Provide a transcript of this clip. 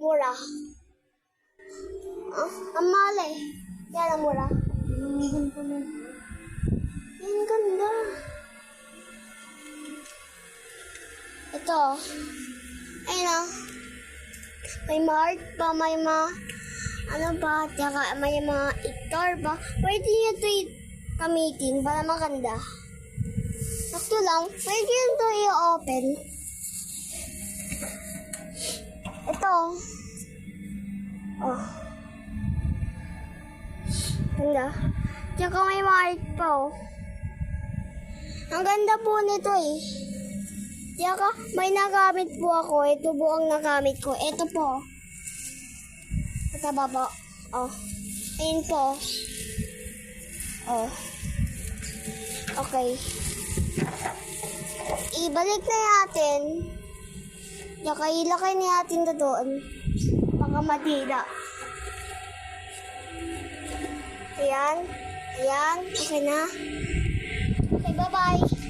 Mura. Ah, ang mahal eh. Yan ang mura. Yan ganda. Ito. Ayun ah. May heart pa, may ano ba, tsaka may mga itar ba. Pwede nyo ito gamitin para maganda. Sakto lang, pwede nyo ito i-open. Ito. Oh. Ganda. Tsaka may heart pa oh. Ang ganda po nito eh. Tsaka may nagamit po ako. Ito po ang nagamit ko. Ito po. Ito ba po? Oh. Ayun po. Oh. Okay. Ibalik na natin. Tsaka ilakay natin ito doon. Baka matila. Ayan. Ayan. Okay na. Okay, bye-bye.